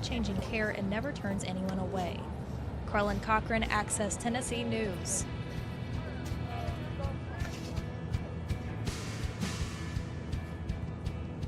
life-changing care and never turns anyone away. Carlin Cochran, Access Tennessee News.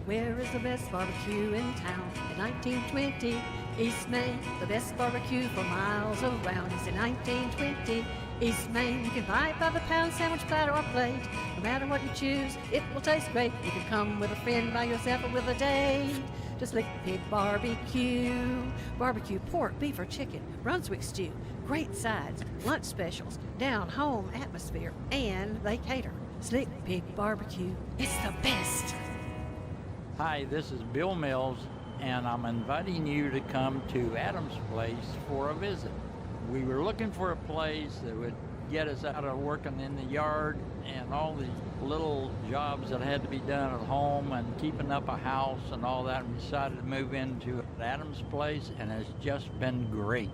Where is the best barbecue in town? In 1920, East Main, the best barbecue for miles around is in 1920. East Main, you can buy it by the pound, sandwich, platter, or plate. No matter what you choose, it will taste great. You can come with a friend, by yourself, or with a date. Just Lick Pig Barbecue. Barbecue pork, beef, or chicken, Brunswick stew, great sides, lunch specials, down-home atmosphere, and they cater. Slick Pig Barbecue, it's the best. Hi, this is Bill Mills, and I'm inviting you to come to Adam's Place for a visit. We were looking for a place that would get us out of working in the yard and all these little jobs that had to be done at home and keeping up a house and all that, and decided to move into Adam's Place, and it's just been great.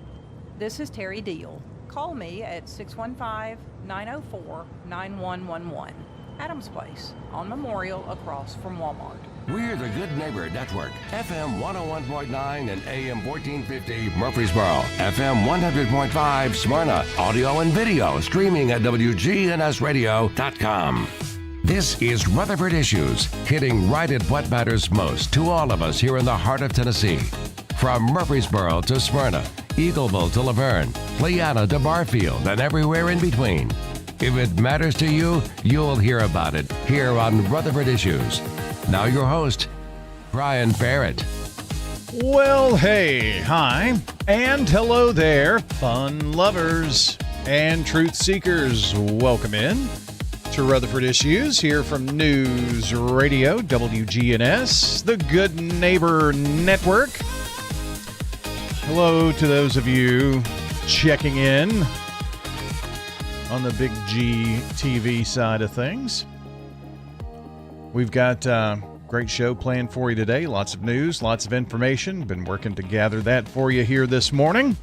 This is Terry Deal. Call me at 615-904-9111. Adam's Place on Memorial across from Walmart. We're the Good Neighbor Network, FM 101.9 and AM 1450 Murfreesboro, FM 100.5 Smyrna, audio and video streaming at wgnsradio.com. This is Rutherford Issues, hitting right at what matters most to all of us here in the heart of Tennessee. From Murfreesboro to Smyrna, Eagleville to Laverne, Leanna to Barfield, and everywhere in between. If it matters to you, you'll hear about it here on Rutherford Issues. Now your host, Brian Barrett. Well, hey, hi, and hello there, fun lovers and truth seekers. Welcome in to Rutherford Issues here from News Radio, WGNS, the Good Neighbor Network. Hello to those of you checking in on the Big G TV side of things. We've got a great show planned for you today. Lots of news, lots of information. Been working to gather that for you here this morning.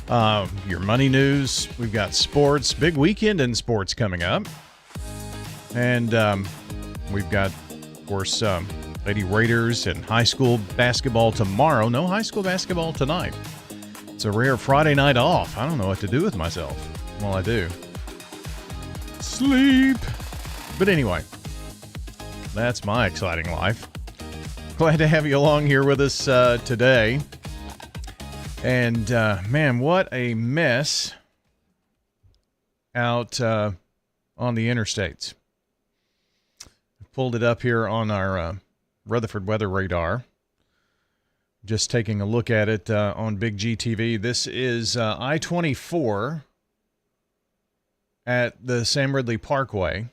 Your money news. We've got sports. Big weekend in sports coming up. And we've got, of course, Lady Raiders and high school basketball tomorrow. No high school basketball tonight. It's a rare Friday night off. I don't know what to do with myself. Well, I do. Sleep. But anyway. That's my exciting life. Glad to have you along here with us today. And man, what a mess out on the interstates. I pulled it up here on our Rutherford weather radar. Just taking a look at it on Big G TV. This is I-24 at the Sam Ridley Parkway.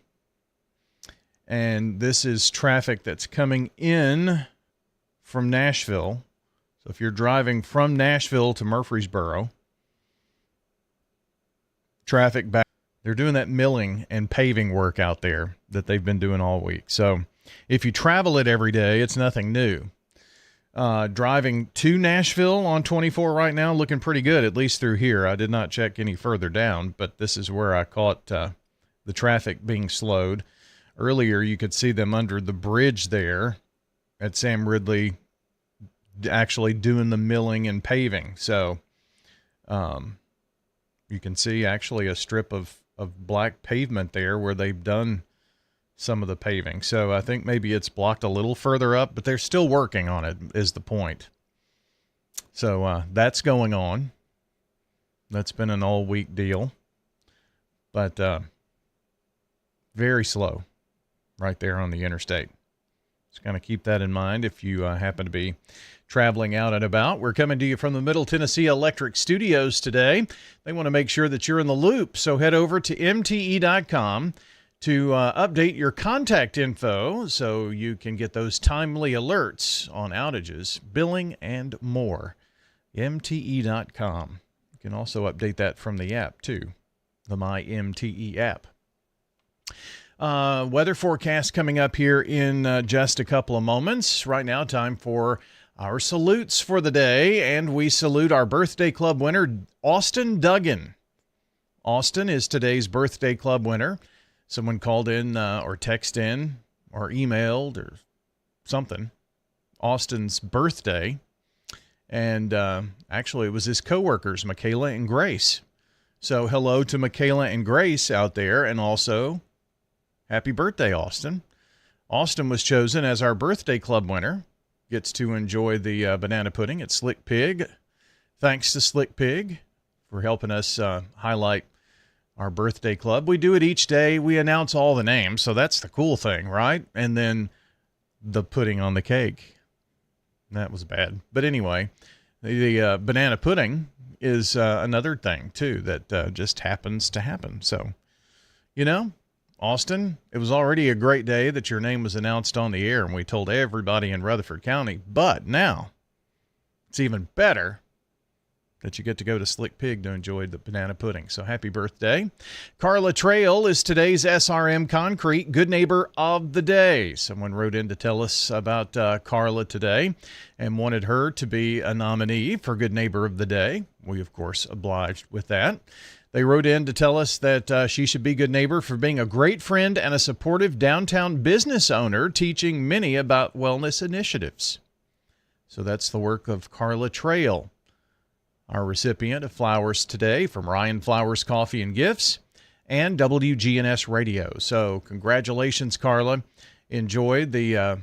And this is traffic that's coming in from Nashville. So if you're driving from Nashville to Murfreesboro, traffic back. They're doing that milling and paving work out there that they've been doing all week. So if you travel it every day, it's nothing new. Driving to Nashville on 24 right now, looking pretty good, at least through here. I did not check any further down, but this is where I caught the traffic being slowed. Earlier, you could see them under the bridge there at Sam Ridley actually doing the milling and paving. So you can see actually a strip of black pavement there where they've done some of the paving. So I think maybe it's blocked a little further up, but they're still working on it is the point. So that's going on. That's been an all-week deal. But very slow. Right there on the interstate. Just kind of keep that in mind if you happen to be traveling out and about. We're coming to you from the Middle Tennessee Electric Studios today. They want to make sure that you're in the loop, so head over to mte.com to update your contact info so you can get those timely alerts on outages, billing, and more. mte.com. You can also update that from the app, too, the MyMTE app. Weather forecast coming up here in just a couple of moments. Right now, time for our salutes for the day, and we salute our birthday club winner, Austin Duggan. Austin is today's birthday club winner. Someone called in or texted in or emailed or something. Austin's birthday. And actually, it was his coworkers, Michaela and Grace. So hello to Michaela and Grace out there, and also happy birthday, Austin. Austin was chosen as our birthday club winner. Gets to enjoy the banana pudding at Slick Pig. Thanks to Slick Pig for helping us highlight our birthday club. We do it each day. We announce all the names, so that's the cool thing, right? And then the pudding on the cake. That was bad. But anyway, the banana pudding is another thing, too, that just happens to happen. So, Austin, it was already a great day that your name was announced on the air, and we told everybody in Rutherford County. But now, it's even better that you get to go to Slick Pig to enjoy the banana pudding. So happy birthday. Carla Trail is today's SRM Concrete Good Neighbor of the Day. Someone wrote in to tell us about Carla today and wanted her to be a nominee for Good Neighbor of the Day. We, of course, obliged with that. They wrote in to tell us that she should be good neighbor for being a great friend and a supportive downtown business owner, teaching many about wellness initiatives. So that's the work of Carla Trail. Our recipient of flowers today from Ryan Flowers Coffee and Gifts and WGNS Radio. So congratulations, Carla. Enjoy the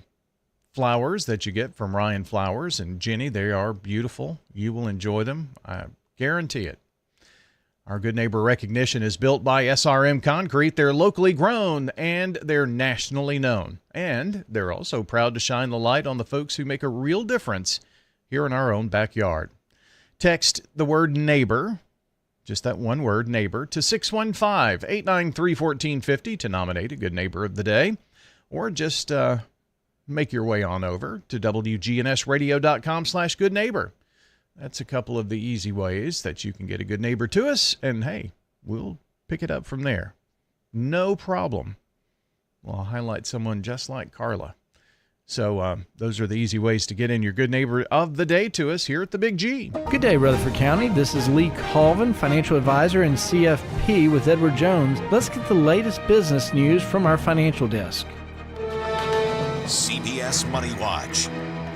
flowers that you get from Ryan Flowers and Jenny. They are beautiful. You will enjoy them. I guarantee it. Our Good Neighbor recognition is built by SRM Concrete. They're locally grown and they're nationally known. And they're also proud to shine the light on the folks who make a real difference here in our own backyard. Text the word neighbor, just that one word, neighbor, to 615-893-1450 to nominate a Good Neighbor of the Day. Or just make your way on over to wgnsradio.com/goodneighbor. That's a couple of the easy ways that you can get a good neighbor to us. And hey, we'll pick it up from there. No problem. Well, I'll highlight someone just like Carla. So those are the easy ways to get in your Good Neighbor of the Day to us here at the Big G. Good day, Rutherford County. This is Lee Colvin, financial advisor and CFP with Edward Jones. Let's get the latest business news from our financial desk. CBS Money Watch.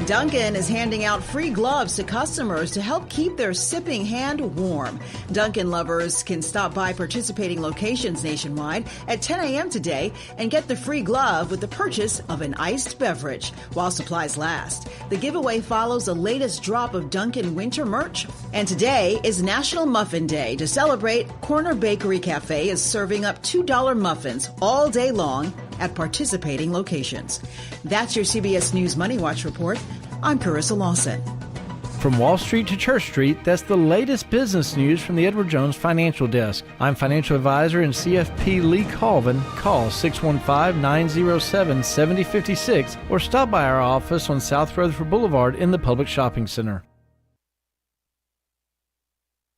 Dunkin' is handing out free gloves to customers to help keep their sipping hand warm. Dunkin' lovers can stop by participating locations nationwide at 10 a.m. today and get the free glove with the purchase of an iced beverage while supplies last. The giveaway follows the latest drop of Dunkin' winter merch. And today is National Muffin Day. To celebrate, Corner Bakery Cafe is serving up $2 muffins all day long at participating locations. That's your CBS News Money Watch report. I'm Carissa Lawson. From Wall Street to Church Street, that's the latest business news from the Edward Jones Financial Desk. I'm financial advisor and CFP Lee Colvin. Call 615-907-7056 or stop by our office on South Rutherford Boulevard in the Public Shopping Center.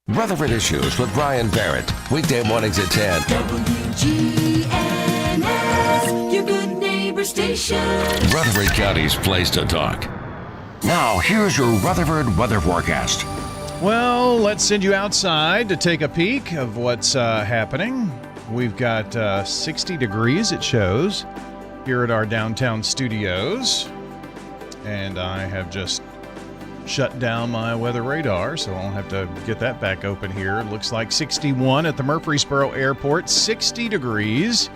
Rutherford Issues with Brian Barrett. Weekday mornings at 10. WGNS, your good neighbor station. Rutherford County's place to talk. Now, here's your Rutherford weather forecast. Well, let's send you outside to take a peek of what's happening. We've got 60 degrees, it shows, here at our downtown studios. And I have just shut down my weather radar, so I'll have to get that back open here. It looks like 61 at the Murfreesboro Airport. 60 degrees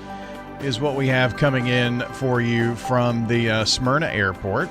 is what we have coming in for you from the Smyrna Airport.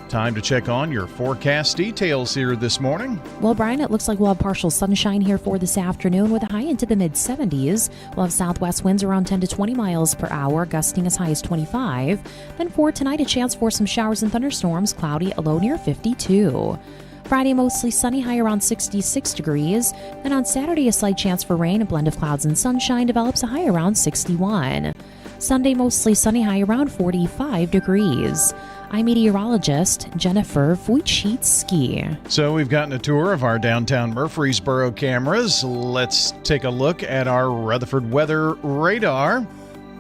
Time to check on your forecast details here this morning. Well, Brian, it looks like we'll have partial sunshine here for this afternoon with a high into the mid-70s. We'll have southwest winds around 10 to 20 miles per hour, gusting as high as 25. Then for tonight, a chance for some showers and thunderstorms, cloudy, a low near 52. Friday, mostly sunny, high around 66 degrees. Then on Saturday, a slight chance for rain, a blend of clouds and sunshine develops a high around 61. Sunday, mostly sunny, high around 45 degrees. I'm meteorologist Jennifer Wojcicki. So we've gotten a tour of our downtown Murfreesboro cameras. Let's take a look at our Rutherford weather radar.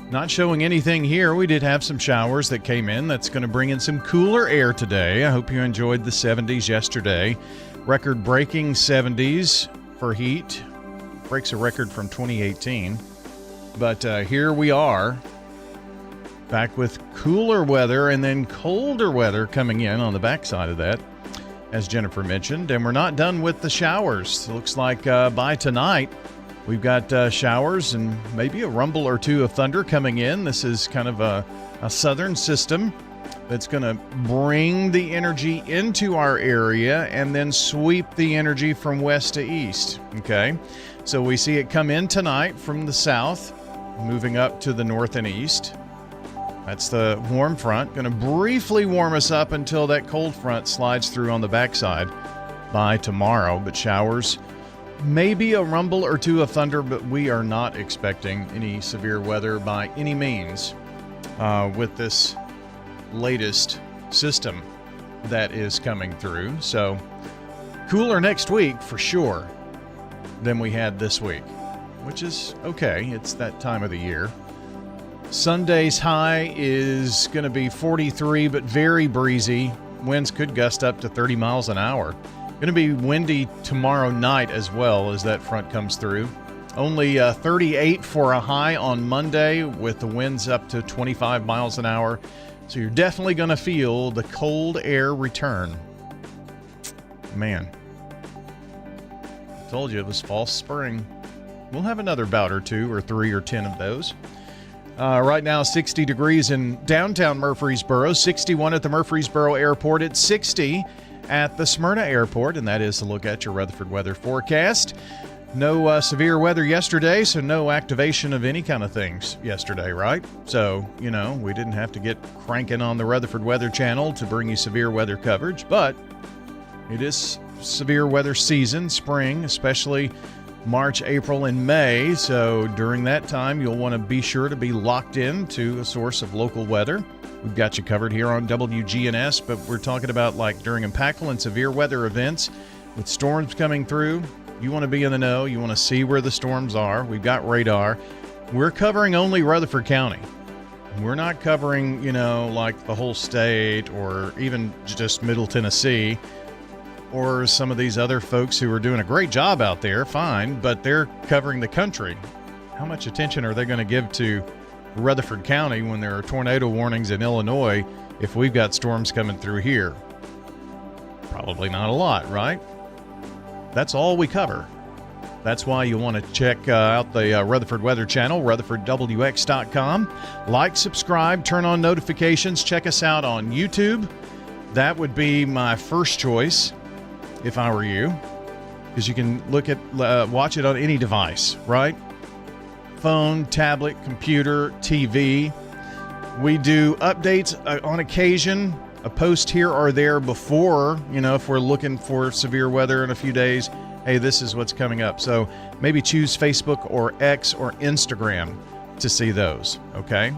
Not showing anything here. We did have some showers that came in. That's going to bring in some cooler air today. I hope you enjoyed the 70s yesterday. Record-breaking 70s for heat. Breaks a record from 2018. But here we are. Back with cooler weather and then colder weather coming in on the backside of that. as Jennifer mentioned, and we're not done with the showers. It looks like by tonight, we've got showers and maybe a rumble or two of thunder coming in. This is kind of a southern system that's going to bring the energy into our area and then sweep the energy from west to east. Okay, so we see it come in tonight from the south, moving up to the north and east. That's the warm front, going to briefly warm us up until that cold front slides through on the backside by tomorrow. But showers, maybe a rumble or two of thunder, but we are not expecting any severe weather by any means with this latest system that is coming through. So cooler next week for sure than we had this week, which is okay. It's that time of the year. Sunday's high is going to be 43, but very breezy. Winds could gust up to 30 miles an hour. Going to be windy tomorrow night as well as that front comes through. Only 38 for a high on Monday with the winds up to 25 miles an hour. So you're definitely going to feel the cold air return. Man, I told you it was false spring. We'll have another bout or 2 or 3 or 10 of those. Right now, 60 degrees in downtown Murfreesboro, 61 at the Murfreesboro Airport, it's 60 at the Smyrna Airport, and that is a look at your Rutherford weather forecast. No severe weather yesterday, so no activation of any kind of things yesterday, right? So, we didn't have to get cranking on the Rutherford Weather Channel to bring you severe weather coverage, but it is severe weather season, spring, especially March, April, and May. So during that time, you'll want to be sure to be locked in to a source of local weather. We've got you covered here on WGNS, but we're talking about like during impactful and severe weather events with storms coming through. You want to be in the know. You want to see where the storms are. We've got radar. We're covering only Rutherford County. We're not covering, like the whole state or even just Middle Tennessee or some of these other folks who are doing a great job out there. Fine, but they're covering the country. How much attention are they going to give to Rutherford County when there are tornado warnings in Illinois if we've got storms coming through here? Probably not a lot, right? That's all we cover. That's why you want to check out the Rutherford Weather Channel, RutherfordWX.com. Like, subscribe, turn on notifications. Check us out on YouTube. That would be my first choice if I were you, because you can watch it on any device, right? Phone, tablet, computer, TV. We do updates on occasion, a post here or there before, if we're looking for severe weather in a few days. Hey, this is what's coming up. So maybe choose Facebook or X or Instagram to see those, okay?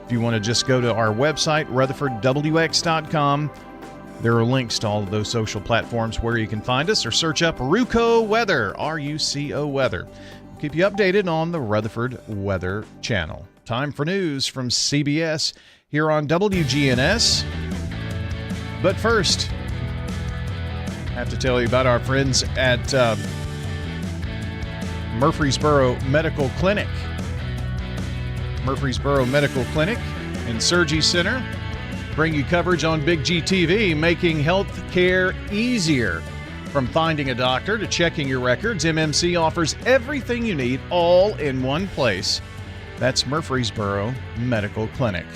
If you want to just go to our website, RutherfordWX.com, there are links to all of those social platforms where you can find us, or search up RUCO Weather, R-U-C-O Weather. We'll keep you updated on the Rutherford Weather Channel. Time for news from CBS here on WGNS. But first, I have to tell you about our friends at Murfreesboro Medical Clinic. Murfreesboro Medical Clinic and Surgery Center bring you coverage on Big G TV, making health care easier. From finding a doctor to checking your records, MMC offers everything you need all in one place. That's Murfreesboro Medical Clinic.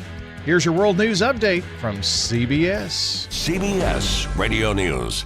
Here's your World News Update from CBS. CBS Radio News.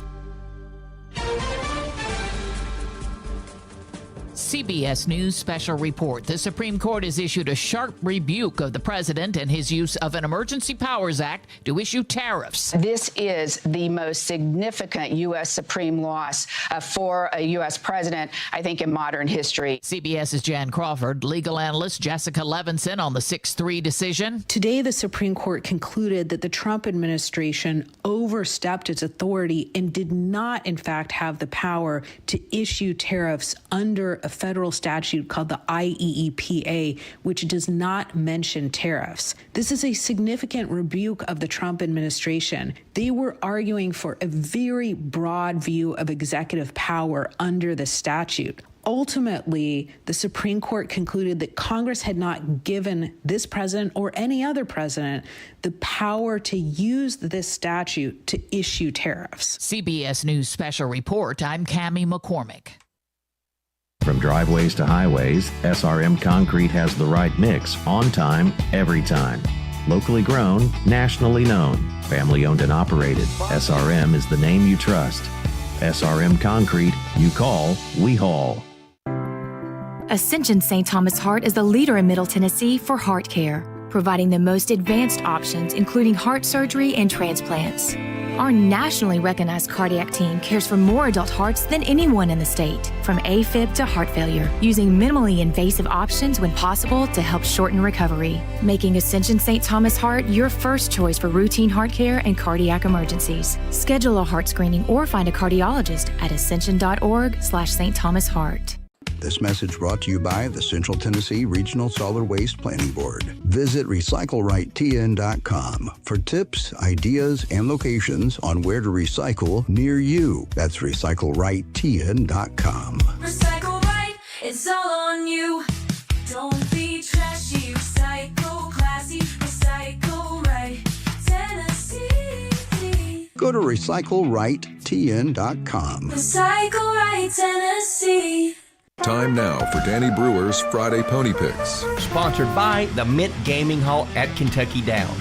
CBS News special report. The Supreme Court has issued a sharp rebuke of the president and his use of an Emergency Powers Act to issue tariffs. This is the most significant U.S. Supreme loss for a U.S. president, I think, in modern history. CBS's Jan Crawford, legal analyst Jessica Levinson on the 6-3 decision. Today, the Supreme Court concluded that the Trump administration overstepped its authority and did not, in fact, have the power to issue tariffs under a federal statute called the IEEPA, which does not mention tariffs. This is a significant rebuke of the Trump administration. They were arguing for a very broad view of executive power under the statute. Ultimately, the Supreme Court concluded that Congress had not given this president or any other president the power to use this statute to issue tariffs. CBS News Special Report, I'm Cammie McCormick. From driveways to highways, SRM Concrete has the right mix, on time, every time. Locally grown, nationally known, family owned and operated, SRM is the name you trust. SRM Concrete, you call, we haul. Ascension St. Thomas Heart is the leader in Middle Tennessee for heart care, providing the most advanced options, including heart surgery and transplants. Our nationally recognized cardiac team cares for more adult hearts than anyone in the state, from AFib to heart failure, using minimally invasive options when possible to help shorten recovery, making Ascension St. Thomas Heart your first choice for routine heart care and cardiac emergencies. Schedule a heart screening or find a cardiologist at ascension.org/St. Thomas Heart. This message brought to you by the Central Tennessee Regional Solid Waste Planning Board. Visit recyclerightTN.com for tips, ideas, and locations on where to recycle near you. That's recyclerightTN.com. Recycle right, it's all on you. Don't be trashy, recycle classy, recycle right, Tennessee. Go to recyclerightTN.com. Recycle right, Tennessee. Time now for Danny Brewer's Friday Pony Picks. Sponsored by the Mint Gaming Hall at Kentucky Downs.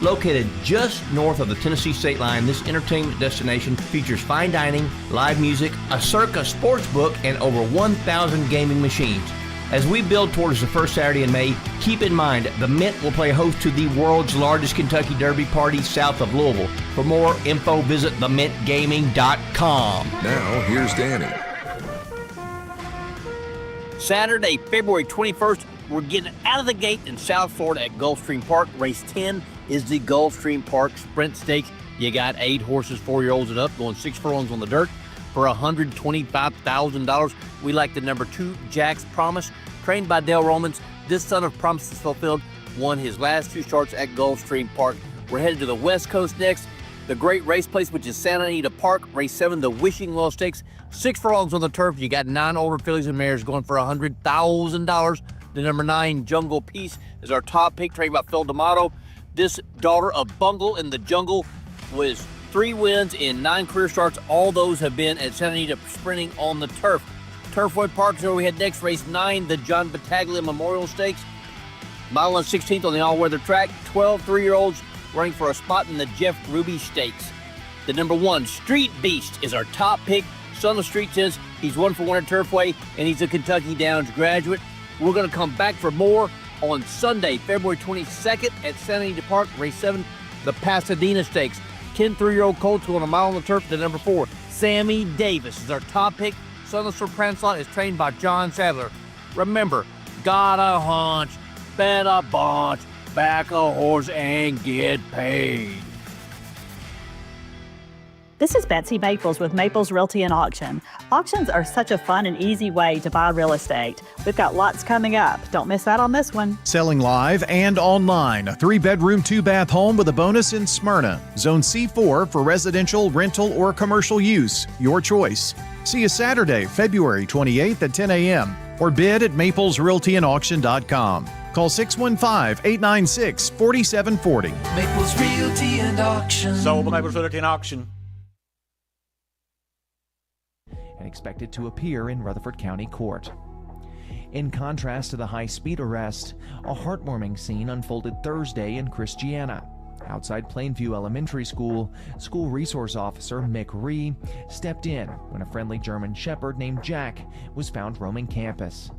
Located just north of the Tennessee state line, this entertainment destination features fine dining, live music, a Circa sports book, and over 1,000 gaming machines. As we build towards the first Saturday in May, keep in mind the Mint will play host to the world's largest Kentucky Derby party south of Louisville. For more info, visit themintgaming.com. Now, here's Danny. Saturday, February 21st, we're getting out of the gate in South Florida at Gulfstream Park. Race 10 is the Gulfstream Park Sprint Stakes. You got 8 horses, 4-year-olds and up, going 6 furlongs on the dirt for $125,000. We like the number 2, Jack's Promise, trained by Dale Romans. This son of Promises Fulfilled won his last 2 starts at Gulfstream Park. We're headed to the West Coast next. The great race place, which is Santa Anita Park, race 7, the Wishing Well Stakes. 6 furlongs on the turf. You got 9 older fillies and mares going for $100,000. The number 9, Jungle Peace, is our top pick, trained by Phil D'Amato. This daughter of Bungle in the Jungle was 3 wins in 9 career starts. All those have been at Santa Anita sprinting on the turf. Turfwood Park is where we head next. Race 9, the John Battaglia Memorial Stakes. Mile and 16th on the all-weather track. 12 3-year-olds running for a spot in the Jeff Ruby Stakes. The number 1, Street Beast, is our top pick. Son of the Street says he's 1 for 1 at Turfway, and he's a Kentucky Downs graduate. We're going to come back for more on Sunday, February 22nd at Santa Anita Park, race 7, the Pasadena Stakes. 10 3-year-old colts going a mile on the turf. The number 4, Sammy Davis, is our top pick. Son of Sir Prancelot is trained by John Sadler. Remember, got a hunch, bet a bunch, back a horse and get paid. This is Betsy Maples with Maples Realty and Auction. Auctions are such a fun and easy way to buy real estate. We've got lots coming up. Don't miss out on this one. Selling live and online. A 3-bedroom, 2-bath home with a bonus in Smyrna. Zone C4 for residential, rental, or commercial use. Your choice. See you Saturday, February 28th at 10 a.m. or bid at maplesrealtyandauction.com. Call 615-896-4740. Maples Realty and Auction. Sold by Maples Realty and Auction. And expected to appear in Rutherford County Court. In contrast to the high-speed arrest, a heartwarming scene unfolded Thursday in Christiana. Outside Plainview Elementary School, school resource officer Mick Ree stepped in when a friendly German shepherd named Jack was found roaming campus.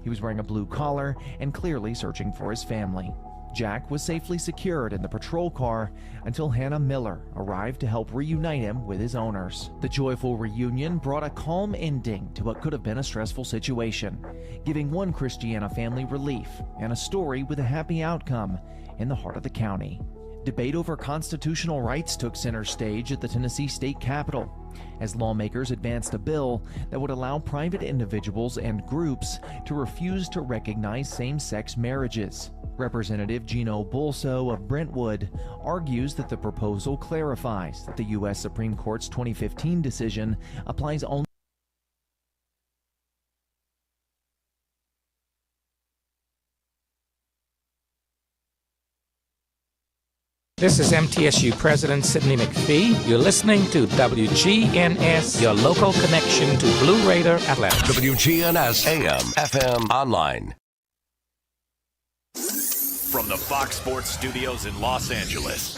He was wearing a blue collar and clearly searching for his family. Jack was safely secured in the patrol car until Hannah Miller arrived to help reunite him with his owners. The joyful reunion brought a calm ending to what could have been a stressful situation, giving one Christiana family relief and a story with a happy outcome in the heart of the county. Debate over constitutional rights took center stage at the Tennessee State Capitol. as lawmakers advanced a bill that would allow private individuals and groups to refuse to recognize same-sex marriages. Representative Gino Bulso of Brentwood argues that the proposal clarifies that the U.S. Supreme Court's 2015 decision applies only. This is MTSU President Sidney McPhee. You're listening to WGNS, your local connection to Blue Raider Athletics. WGNS AM, FM, online. From the Fox Sports Studios in Los Angeles,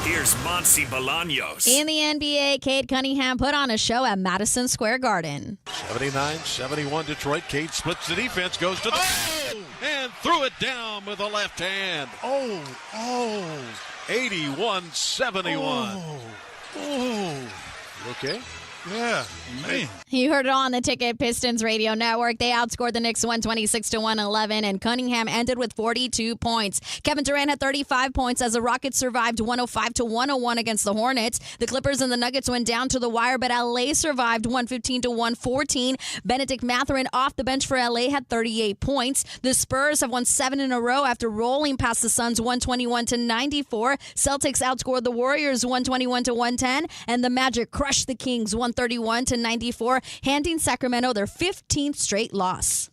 here's Monty Bolaños. In the NBA, Cade Cunningham put on a show at Madison Square Garden. 79-71 Detroit. Cade splits the defense, goes to the... and threw it down with the left hand. 81-71. You okay? Yeah, man. You heard it on the Ticket Pistons radio network. They outscored the Knicks 126-111, and Cunningham ended with 42 points. Kevin Durant had 35 points as the Rockets survived 105-101 against the Hornets. The Clippers and the Nuggets went down to the wire, but LA survived 115-114. Benedict Mathurin off the bench for LA had 38 points. The Spurs have won 7 in a row after rolling past the Suns 121-94. Celtics outscored the Warriors 121-110, and the Magic crushed the Kings 131-94, handing Sacramento their 15th straight loss.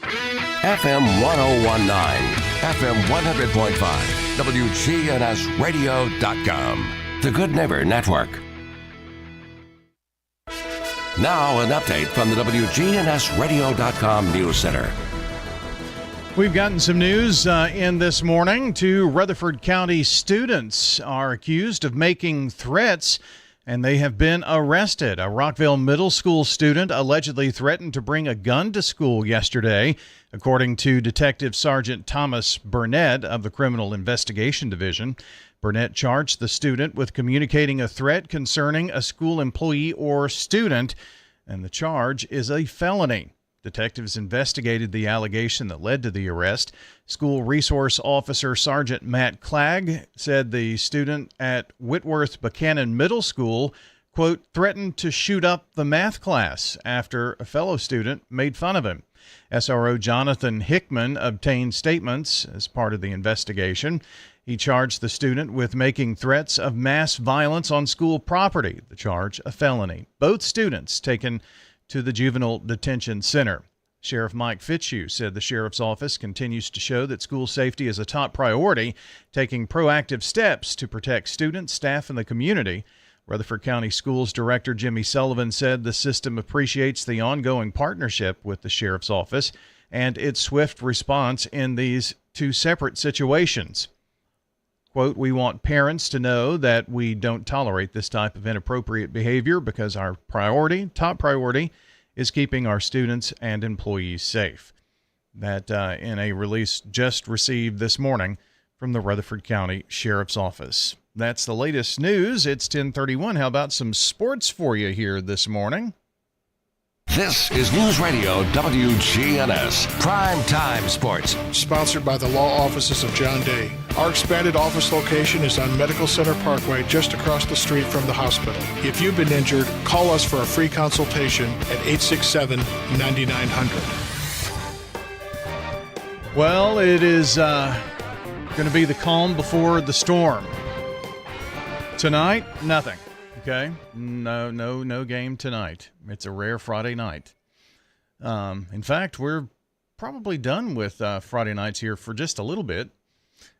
FM 1019, FM 100.5, WGNSradio.com, the Good Neighbor Network. Now an update from the WGNSradio.com News Center. We've gotten some news in this morning. 2 Rutherford County students are accused of making threats, and they have been arrested. A Rockville Middle School student allegedly threatened to bring a gun to school yesterday, according to Detective Sergeant Thomas Burnett of the Criminal Investigation Division. Burnett charged the student with communicating a threat concerning a school employee or student, and the charge is a felony. Detectives investigated the allegation that led to the arrest. School Resource Officer Sergeant Matt Clagg said the student at Whitworth Buchanan Middle School, quote, threatened to shoot up the math class after a fellow student made fun of him. SRO Jonathan Hickman obtained statements as part of the investigation. He charged the student with making threats of mass violence on school property, the charge a felony. Both students taken to the Juvenile Detention Center. Sheriff Mike Fitzhugh said the sheriff's office continues to show that school safety is a top priority, taking proactive steps to protect students, staff, and the community. Rutherford County Schools Director Jimmy Sullivan said the system appreciates the ongoing partnership with the sheriff's office and its swift response in these 2 separate situations. Quote, we want parents to know that we don't tolerate this type of inappropriate behavior because our top priority, is keeping our students and employees safe. That in a release just received this morning from the Rutherford County Sheriff's Office. That's the latest news. It's 10:31. How about some sports for you here this morning? This is News Radio WGNS, Prime Time Sports. Sponsored by the law offices of John Day. Our expanded office location is on Medical Center Parkway, just across the street from the hospital. If you've been injured, call us for a free consultation at 867-9900. Well, it is going to be the calm before the storm. Tonight, nothing. Okay, no game tonight. It's a rare Friday night. In fact, we're probably done with Friday nights here for just a little bit.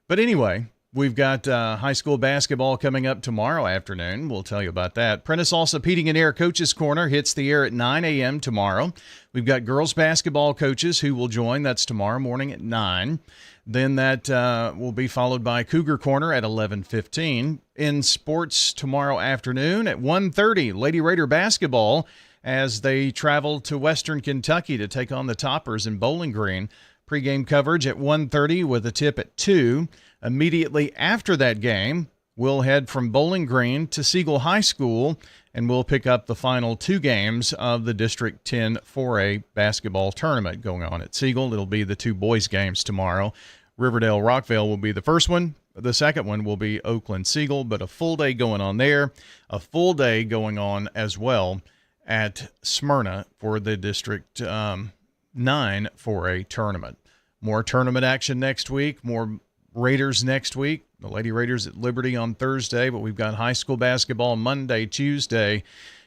But anyway, we've got high school basketball coming up tomorrow afternoon. We'll tell you about that. Prentice Allsup Heating and Air Coaches Corner hits the air at 9 a.m. tomorrow. We've got girls basketball coaches who will join. That's tomorrow morning at 9. Then that will be followed by Cougar Corner at 11:15. In sports tomorrow afternoon at 1:30, Lady Raider basketball as they travel to Western Kentucky to take on the Toppers in Bowling Green. Pre-game coverage at 1:30 with a tip at 2. Immediately after that game, we'll head from Bowling Green to Siegel High School, and we'll pick up the final 2 games of the District 10 4A basketball tournament going on at Siegel. It'll be the 2 boys games tomorrow. Riverdale Rockville will be the first one, The second one will be Oakland Siegel, but a full day going on there, a full day going on as well at Smyrna for the District 9 4A tournament. More tournament action next week, more Raiders next week. The Lady Raiders at Liberty on Thursday, but we've got high school basketball Monday, Tuesday,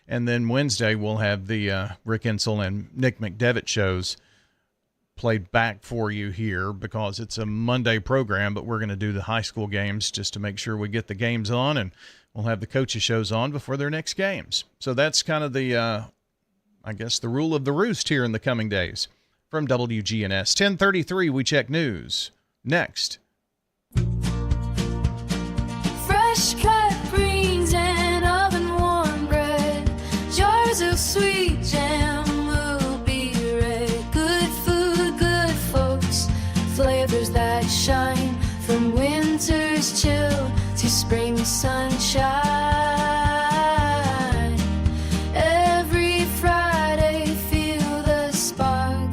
and then Wednesday we'll have the Rick Insel and Nick McDevitt shows played back for you here because it's a Monday program, but we're going to do the high school games just to make sure we get the games on, and we'll have the coaches shows on before their next games. So that's kind of the, I guess, the rule of the roost here in the coming days. From WGNS 1033, we check news. Next. Fresh cut greens and oven warm bread, jars of sweet jam will be red. Good food, good folks, flavors that shine from winter's chill to spring sunshine. Every Friday feel the spark.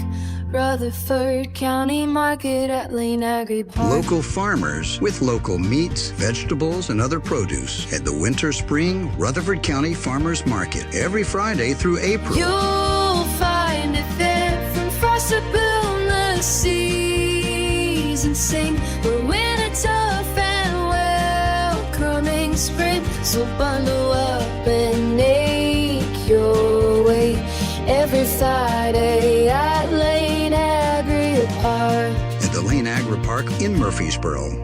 Rutherford County Market at Lane Agri Park. Local farmers with local meats, vegetables, and other produce at the Winter Spring Rutherford County Farmers Market every Friday through April. You'll find it there from frost to the seas and sing. We're winter tough and welcoming spring. So bundle up and make your way every Friday at Lane Agri Park. At the Lane Agri Park in Murfreesboro.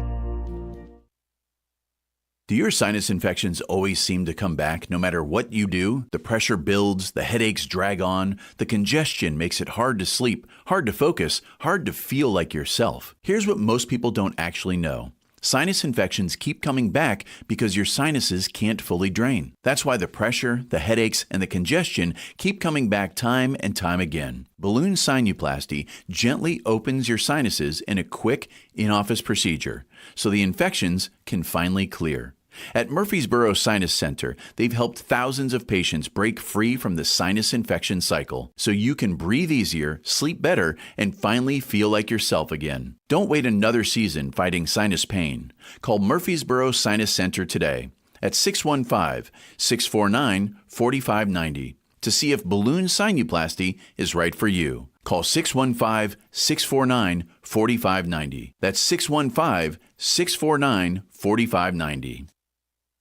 Do your sinus infections always seem to come back no matter what you do? The pressure builds, the headaches drag on, the congestion makes it hard to sleep, hard to focus, hard to feel like yourself. Here's what most people don't actually know. Sinus infections keep coming back because your sinuses can't fully drain. That's why the pressure, the headaches, and the congestion keep coming back time and time again. Balloon sinuplasty gently opens your sinuses in a quick, in-office procedure, so the infections can finally clear. At Murfreesboro Sinus Center, they've helped thousands of patients break free from the sinus infection cycle so you can breathe easier, sleep better, and finally feel like yourself again. Don't wait another season fighting sinus pain. Call Murfreesboro Sinus Center today at 615-649-4590 to see if balloon sinuplasty is right for you. Call 615-649-4590. That's 615-649-4590.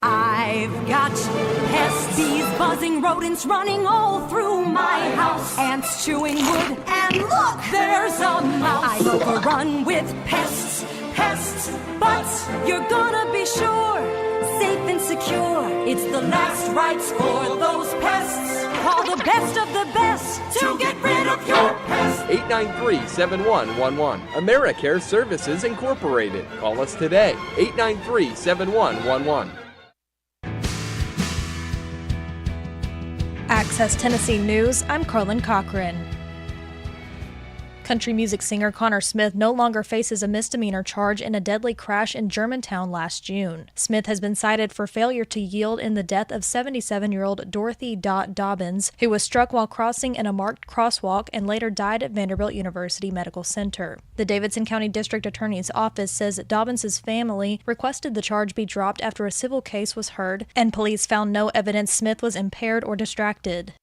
I've got pests, bees, buzzing, rodents running all through my house, ants chewing wood, and look, there's a mouse. I've overrun with pests, but you're gonna be sure, safe and secure. It's the last right score, those pests. Call the best of the best to get rid of your pests. 893-7111. AmeriCare Services Incorporated. Call us today. 893-7111. Access Tennessee News, I'm Carlin Cochran. Country music singer Connor Smith no longer faces a misdemeanor charge in a deadly crash in Germantown last June. Smith has been cited for failure to yield in the death of 77-year-old Dorothy Dot Dobbins, who was struck while crossing in a marked crosswalk and later died at Vanderbilt University Medical Center. The Davidson County District Attorney's Office says that Dobbins' family requested the charge be dropped after a civil case was heard, and police found no evidence Smith was impaired or distracted.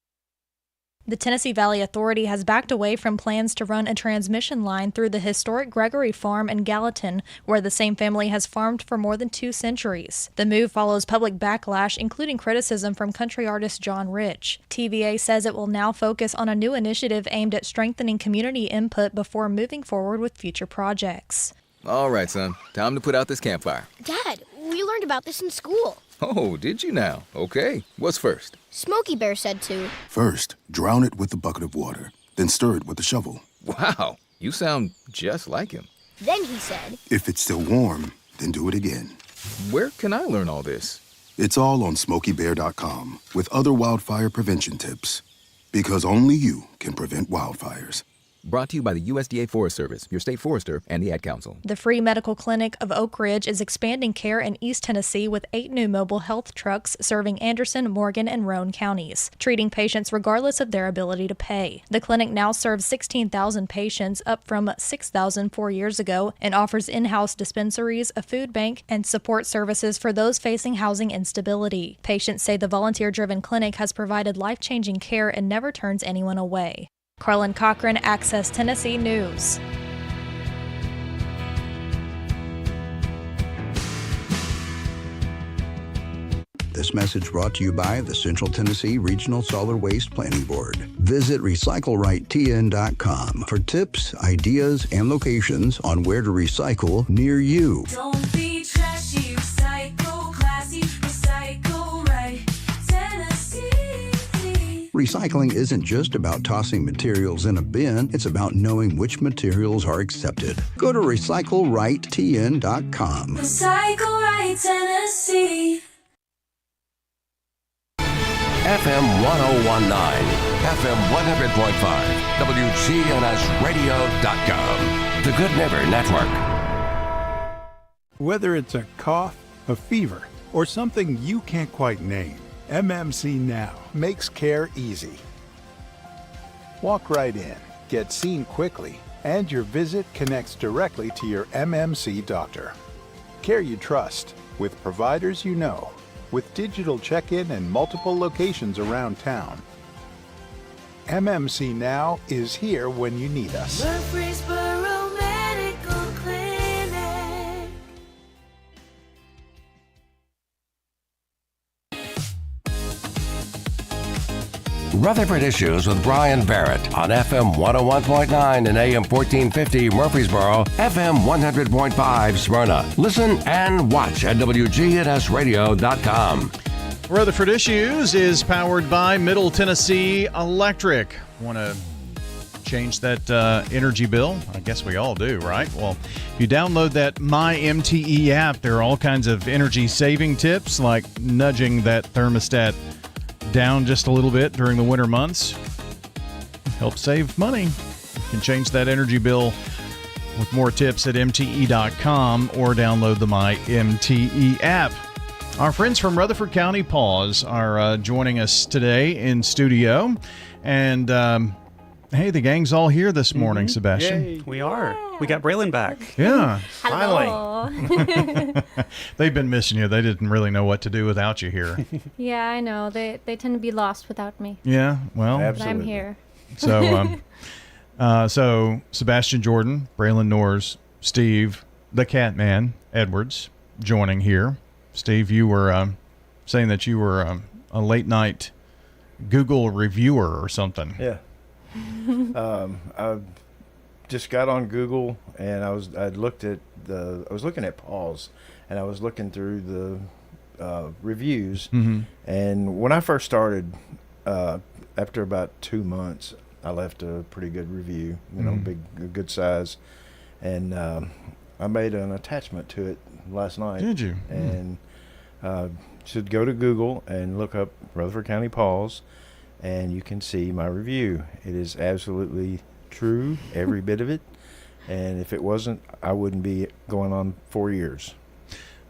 The Tennessee Valley Authority has backed away from plans to run a transmission line through the historic Gregory Farm in Gallatin, where the same family has farmed for more than 2 centuries. The move follows public backlash, including criticism from country artist John Rich. TVA says it will now focus on a new initiative aimed at strengthening community input before moving forward with future projects. All right, son. Time to put out this campfire. Dad, we learned about this in school. Oh, did you now? Okay. What's first? Smokey Bear said to. First, drown it with a bucket of water, then stir it with a shovel. Wow, you sound just like him. Then he said. If it's still warm, then do it again. Where can I learn all this? It's all on SmokeyBear.com with other wildfire prevention tips. Because only you can prevent wildfires. Brought to you by the USDA Forest Service, your state forester, and the Ad Council. The Free Medical Clinic of Oak Ridge is expanding care in East Tennessee with 8 new mobile health trucks serving Anderson, Morgan, and Roane counties, treating patients regardless of their ability to pay. The clinic now serves 16,000 patients, up from 6,000 4 years ago, and offers in-house dispensaries, a food bank, and support services for those facing housing instability. Patients say the volunteer-driven clinic has provided life-changing care and never turns anyone away. Carlin Cochran, Access Tennessee News. This message brought to you by the Central Tennessee Regional Solid Waste Planning Board. Visit recyclerightTN.com for tips, ideas, and locations on where to recycle near you. Don't be trashy, recycle classy, recycle right, Tennessee. Recycling isn't just about tossing materials in a bin, it's about knowing which materials are accepted. Go to recyclerightTN.com. Recycle right, Tennessee. FM 1019, FM 100.5, wgnsradio.com. The Good Neighbor Network. Whether it's a cough, a fever, or something you can't quite name, MMC Now makes care easy. Walk right in, get seen quickly, and your visit connects directly to your MMC doctor. Care you trust, with providers you know, with digital check-in and multiple locations around town. MMC Now is here when you need us. Murfreesboro Medical Clinic. Rutherford Issues with Brian Barrett on FM 101.9 and AM 1450 Murfreesboro, FM 100.5 Smyrna. Listen and watch at wgnsradio.com. Rutherford Issues is powered by Middle Tennessee Electric. Want to change that energy bill? I guess we all do, right? Well, if you download that MyMTE app, there are all kinds of energy saving tips, like nudging that thermostat down just a little bit during the winter months. Help save money. You can change that energy bill with more tips at mte.com or download the MyMTE app. Our friends from Rutherford County PAWS are joining us today in studio. And hey, the gang's all here this morning, Sebastian. Yay, we are. We got Braylon back. Yeah. Finally. They've been missing you. They didn't really know what to do without you here. Yeah, I know. They tend to be lost without me. Yeah, well. But I'm here. So, so Sebastian Jordan, Braylon Norris, Steve, the Catman Edwards, joining here. Steve, you were saying that you were a late night Google reviewer or something. Yeah. I just got on Google and I was looking at PAWS and I was looking through the reviews. Mm-hmm. And when I first started, after about 2 months, I left a pretty good review, a good size, and I made an attachment to it last night. Did you? And should go to Google and look up Rutherford County PAWS, and you can see my review. It is absolutely true, every bit of it. And if it wasn't, I wouldn't be going on 4 years.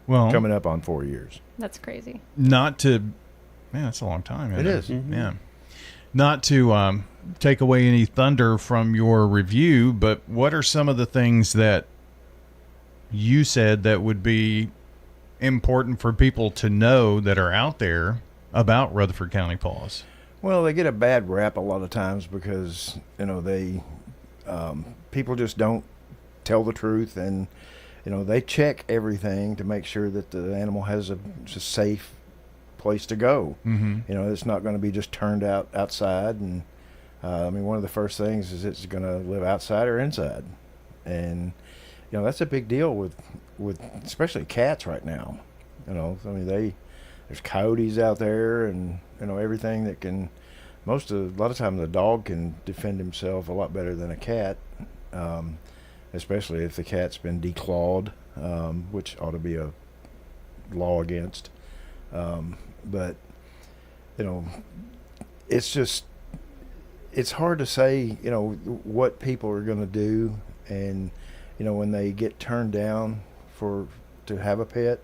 Well, coming up on 4 years. That's crazy. Not to, man, that's a long time. It is. Mm-hmm. Yeah. Not to take away any thunder from your review, but what are some of the things that you said that would be important for people to know that are out there about Rutherford County PAWS? Well, they get a bad rap a lot of times because, they people just don't tell the truth, and, they check everything to make sure that the animal has a safe place to go. Mm-hmm. It's not going to be just turned outside. And, one of the first things is it's going to live outside or inside. And, that's a big deal with especially cats right now. There's coyotes out there, and everything that can. A lot of times the dog can defend himself a lot better than a cat, especially if the cat's been declawed, which ought to be a law against. But it's just it's hard to say, what people are going to do, and when they get turned down to have a pet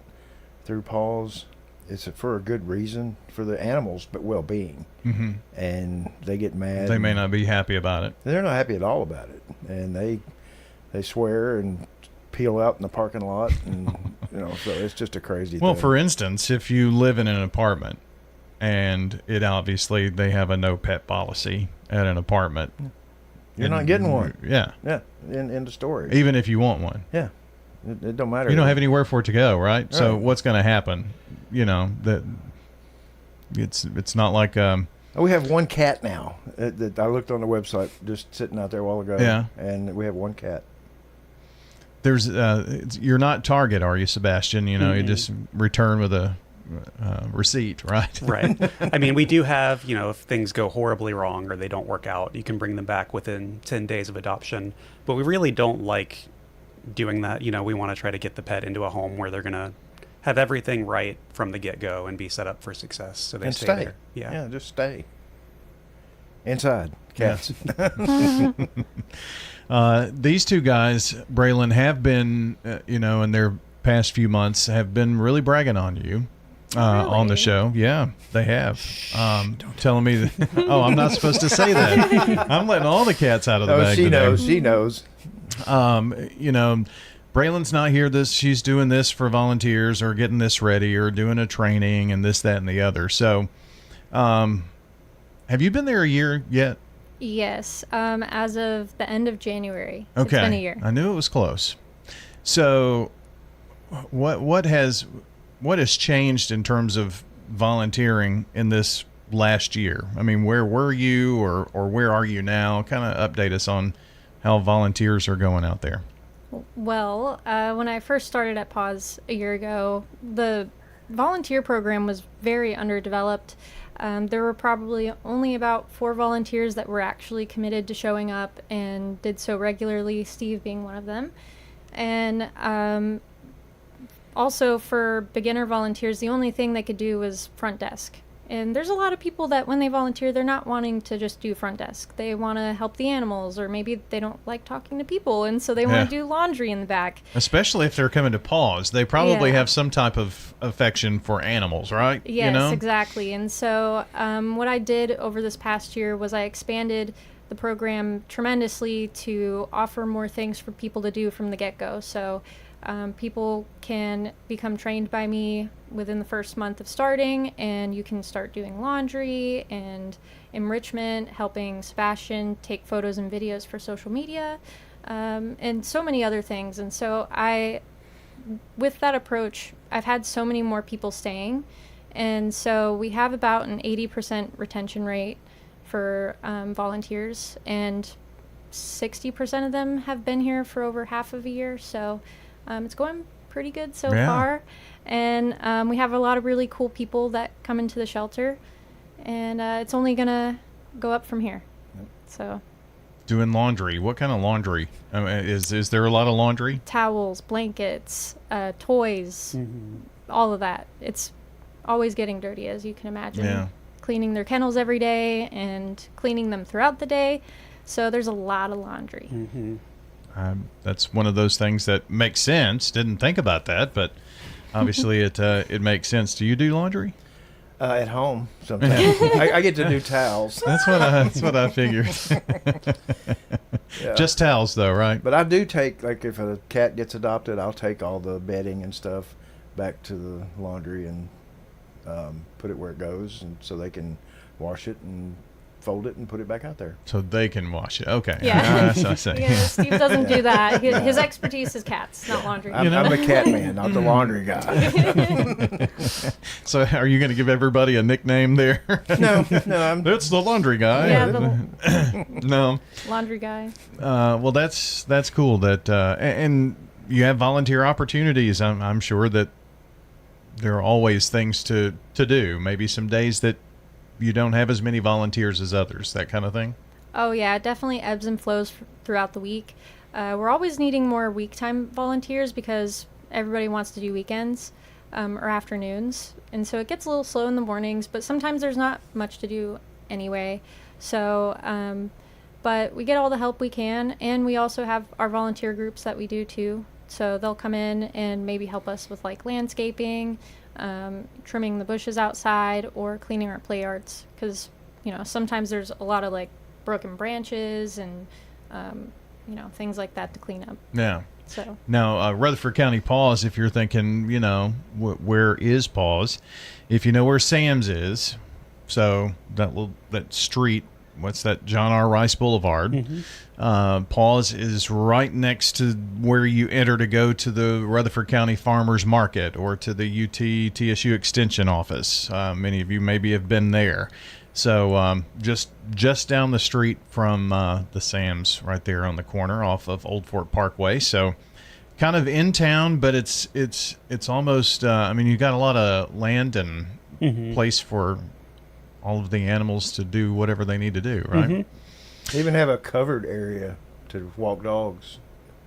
through PAWS, it's for a good reason for the animals, but well-being. Mm-hmm. And they get mad. They may not be happy about it. They're not happy at all about it, and they swear and peel out in the parking lot, and so it's just a crazy Well, thing. for instance, if you live in an apartment and they have a no pet policy at an apartment, you're not getting one. Yeah. In the story. Even if you want one. Yeah. It don't matter. You don't have anywhere for it to go, right? Right. So what's going to happen? That it's not like we have one cat now. That I looked on the website, just sitting out there a while ago. Yeah. And we have one cat. There's you're not Target, are you, Sebastian? You just return with a receipt, right? Right. I mean, we do have, if things go horribly wrong or they don't work out, you can bring them back within 10 days of adoption. But we really don't like doing that. We want to try to get the pet into a home where they're going to have everything right from the get-go and be set up for success. So they stay there. Yeah, just stay. Inside. Cats. These two guys, Braylon, have been, in their past few months, have been really bragging on you on the show. Yeah, they have. Telling me that, I'm not supposed to say that. I'm letting all the cats out of the bag today. She knows. Braylon's not here. She's doing this for volunteers or getting this ready or doing a training and this, that, and the other. So, have you been there a year yet? Yes, as of the end of January. Okay. It's been a year. I knew it was close. So, what has changed in terms of volunteering in this last year? I mean, where were you or where are you now? Kind of update us on how volunteers are going out there. Well, when I first started at PAWS a year ago, the volunteer program was very underdeveloped. There were probably only about 4 volunteers that were actually committed to showing up and did so regularly, Steve being one of them. And also for beginner volunteers, the only thing they could do was front desk. And there's a lot of people that when they volunteer, they're not wanting to just do front desk. They want to help the animals, or maybe they don't like talking to people, and so they want to do laundry in the back. Especially if they're coming to PAWS. They probably have some type of affection for animals, right? Yes, exactly. And so what I did over this past year was I expanded the program tremendously to offer more things for people to do from the get-go. So people can become trained by me within the first month of starting, and you can start doing laundry and enrichment, helping Sebastian take photos and videos for social media, and so many other things. And so with that approach, I've had so many more people staying, and so we have about an 80% retention rate for volunteers, and 60% of them have been here for over half of a year. So it's going pretty good so far, and we have a lot of really cool people that come into the shelter, and it's only gonna go up from here. So doing laundry, what kind of laundry? Is there a lot of laundry? Towels, blankets, toys, all of that. It's always getting dirty, as you can imagine. Cleaning their kennels every day and cleaning them throughout the day, so there's a lot of laundry. That's one of those things that makes sense. Didn't think about that, but obviously it makes sense. Do you do laundry? At home sometimes. I get to do towels. That's what I figured. Just towels though, right? But I do take, like, if a cat gets adopted, I'll take all the bedding and stuff back to the laundry and put it where it goes, and so they can wash it and fold it and put it back out there. So they can wash it. Okay. Yeah. That's what I say. Yeah, Steve doesn't do that. His expertise is cats, not laundry. I'm a cat man, not the laundry guy. So are you going to give everybody a nickname there? No. It's the laundry guy. Yeah, no. Laundry guy. Well, that's cool that and you have volunteer opportunities. I'm sure that there are always things to do. Maybe some days that you don't have as many volunteers as others, that kind of thing? Oh, yeah, it definitely ebbs and flows throughout the week. We're always needing more week time volunteers because everybody wants to do weekends or afternoons. And so it gets a little slow in the mornings, but sometimes there's not much to do anyway. So, but we get all the help we can, and we also have our volunteer groups that we do too. So they'll come in and maybe help us with like landscaping, trimming the bushes outside, or cleaning our play yards, because sometimes there's a lot of like broken branches and things like that to clean up. Yeah. So now, Rutherford County PAWS, if you're thinking, where is PAWS? If you know where Sam's is, so that street, what's that? John R. Rice Boulevard. PAWS is right next to where you enter to go to the Rutherford County Farmers Market or to the UT TSU Extension office. Many of you maybe have been there. So just down the street from the Sam's, right there on the corner off of Old Fort Parkway. So kind of in town, but it's almost. You got a lot of land and place for all of the animals to do whatever they need to do, right? They even have a covered area to walk dogs.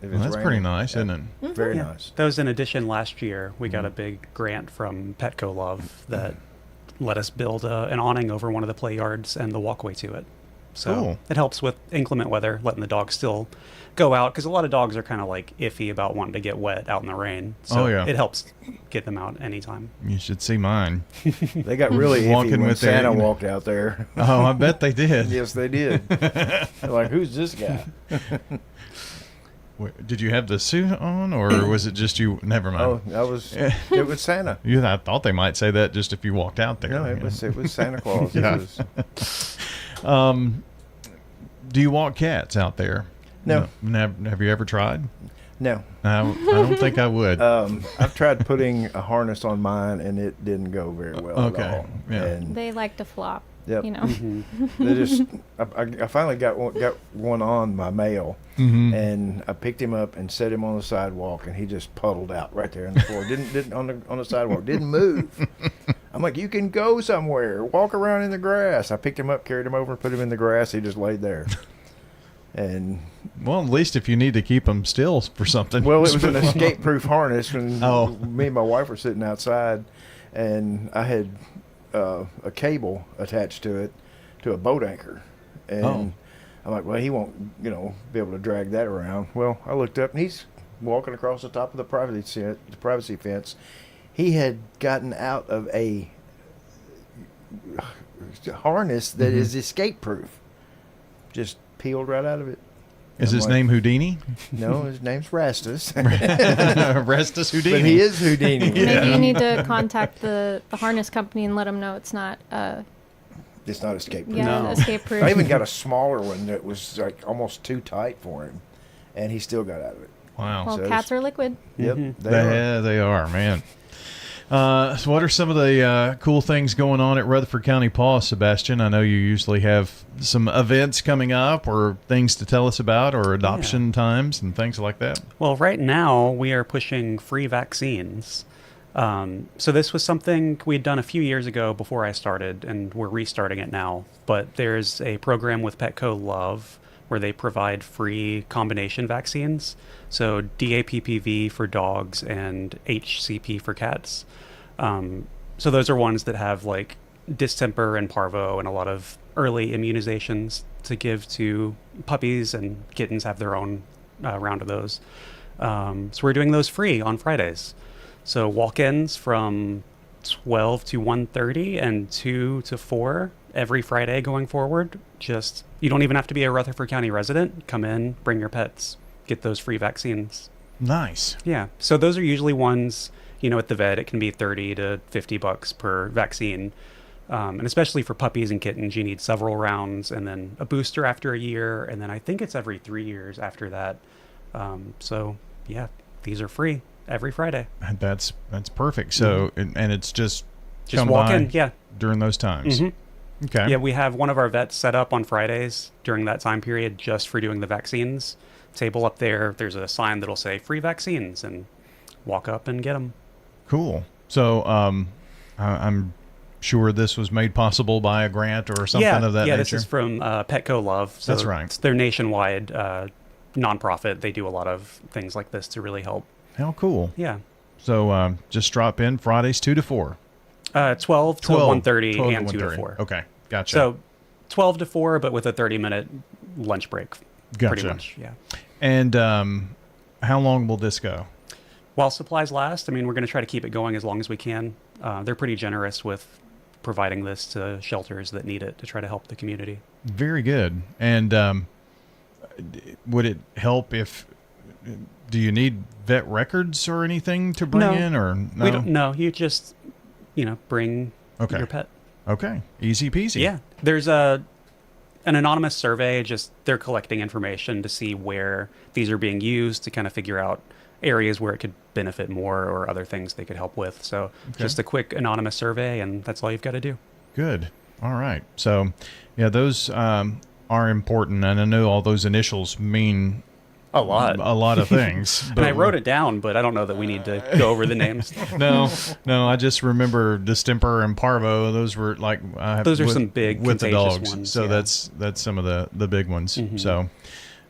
If it's That's raining. pretty nice, isn't it? Very nice. That was in addition last year. We got a big grant from Petco Love that let us build an awning over one of the play yards and the walkway to it. So Cool. it helps with inclement weather, letting the dogs still go out, because a lot of dogs are kind of like iffy about wanting to get wet out in the rain. So it helps get them out anytime. You should see mine. They got really iffy when Santa walked out there. Oh, I bet they did. Yes, they did. They're like, who's this guy? Did you have the suit on, or was it just you? Never mind. Oh, it was Santa. I thought they might say that just if you walked out there. No, it was Santa Claus. Yeah. Do you walk cats out there? No. Have you ever tried? No. I don't think I would. I've tried putting a harness on mine, and it didn't go very well at all. Yeah. And they like to flop. Yep. They just. I finally got one on my male, and I picked him up and set him on the sidewalk, and he just puddled out right there on the floor. Didn't on the sidewalk. Didn't move. I'm like, you can go somewhere. Walk around in the grass. I picked him up, carried him over, put him in the grass. He just laid there. And well, at least if you need to keep them still for something. Well, it was an escape-proof harness when me and my wife were sitting outside, and I had a cable attached to it to a boat anchor, and I'm like, well, he won't, be able to drag that around. Well, I looked up, and he's walking across the top of the privacy fence. He had gotten out of a harness that is escape-proof. Just peeled right out of it. Is his name Houdini? No, his name's Rastus. Rastus Houdini. But he is Houdini. Maybe you need to contact the harness company and let them know it's not. It's not escape-proof. Yeah, escape-proof. I even got a smaller one that was like almost too tight for him, and he still got out of it. Wow. Well, so cats are liquid. Yep. They are, man. So what are some of the cool things going on at Rutherford County PAWS, Sebastian? I know you usually have some events coming up or things to tell us about, or adoption times and things like that. Well, right now we are pushing free vaccines. So this was something we'd done a few years ago before I started, and we're restarting it now. But there's a program with Petco Love where they provide free combination vaccines. So DAPPV for dogs and HCP for cats. So those are ones that have like distemper and parvo and a lot of early immunizations to give to puppies, and kittens have their own round of those. So we're doing those free on Fridays. So walk-ins from 12 to 1:30 and 2 to 4 every Friday going forward. You don't even have to be a Rutherford County resident. Come in, bring your pets, get those free vaccines. Nice. Yeah. So those are usually ones, at the vet, it can be $30 to $50 per vaccine. And especially for puppies and kittens, you need several rounds and then a booster after a year. And then I think it's every 3 years after that. So yeah, these are free every Friday. That's perfect. So, and it's just walk in. Yeah. During those times. Okay. Yeah, we have one of our vets set up on Fridays during that time period just for doing the vaccines. Table up there, there's a sign that'll say free vaccines, and walk up and get them. Cool. So I'm sure this was made possible by a grant or something of that nature. Yeah, this is from Petco Love. So that's right. It's their nationwide nonprofit. They do a lot of things like this to really help. How cool. Yeah. So just drop in Fridays 2 to 4. 12 to 1:30 and 2 to 4. Okay, gotcha. So 12 to 4, but with a 30-minute lunch break. Gotcha. Pretty much, yeah. And how long will this go? While supplies last, I mean, we're going to try to keep it going as long as we can. They're pretty generous with providing this to shelters that need it to try to help the community. Very good. And would it help if... Do you need vet records or anything to bring in, or no? We don't. No, you just, bring your pet. Okay, easy peasy. Yeah, there's an anonymous survey. Just they're collecting information to see where these are being used to kind of figure out areas where it could benefit more or other things they could help with. So just a quick anonymous survey, and that's all you've got to do. Good. All right. So, yeah, those are important, and I know all those initials mean a lot of things. And I wrote it down, but I don't know that we need to go over the names. No, I just remember distemper and parvo. Those were like those are some big with the dogs. ones, so yeah. that's some of the big ones. Mm-hmm. So,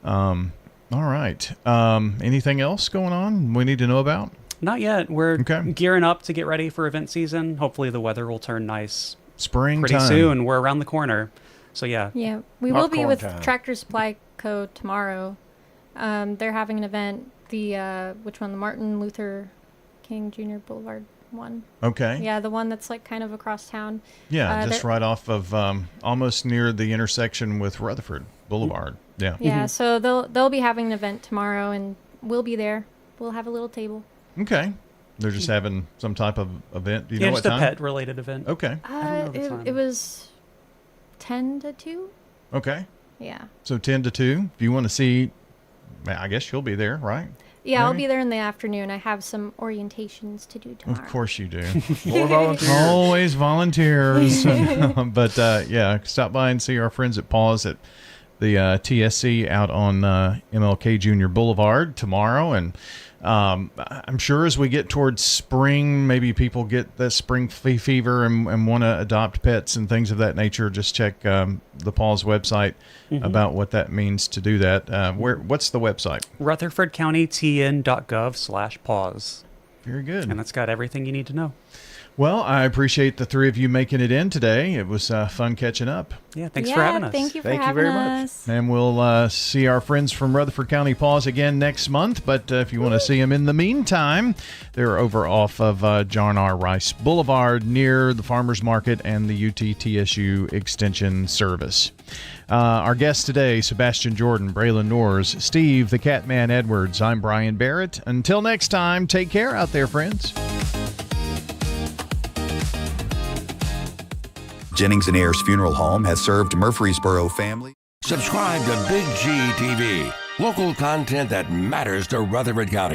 all right. Anything else going on we need to know about? Not yet. We're gearing up to get ready for event season. Hopefully the weather will turn nice springtime pretty soon. We're around the corner. So yeah. Yeah, we will be with Tractor Supply Co. tomorrow. They're having an event, the Martin Luther King Jr. Boulevard one. Okay. Yeah, the one that's like kind of across town. Yeah, just right off of almost near the intersection with Rutherford Boulevard. Yeah. Yeah, so they'll be having an event tomorrow, and we'll be there. We'll have a little table. Okay. They're just having some type of event. Do you know what just time? a pet-related event. Okay. It was 10 to 2. Okay. Yeah. So 10 to 2. If you want to see, I guess you'll be there, right? Yeah, I'll be there in the afternoon. I have some orientations to do tomorrow. Of course you do. More volunteers. Always volunteers. But yeah, stop by and see our friends at PAWS at the TSC out on MLK Jr. Boulevard tomorrow. And I'm sure as we get towards spring, maybe people get the spring fever and want to adopt pets and things of that nature. Just check the PAWS website about what that means to do that. What's the website? RutherfordCountyTN.gov/PAWS. Very good. And that's got everything you need to know. Well, I appreciate the three of you making it in today. It was fun catching up. Yeah, thanks for having us. Thank you for having us. And we'll see our friends from Rutherford County PAWS again next month. But if you want to see them in the meantime, they're over off of John R. Rice Boulevard near the Farmers Market and the UT-TSU Extension Service. Our guests today, Sebastian Jordan, Braylon Noors, Steve the Catman Edwards. I'm Brian Barrett. Until next time, take care out there, friends. Jennings and Ayers Funeral Home has served Murfreesboro family. Subscribe to Big G TV, local content that matters to Rutherford County.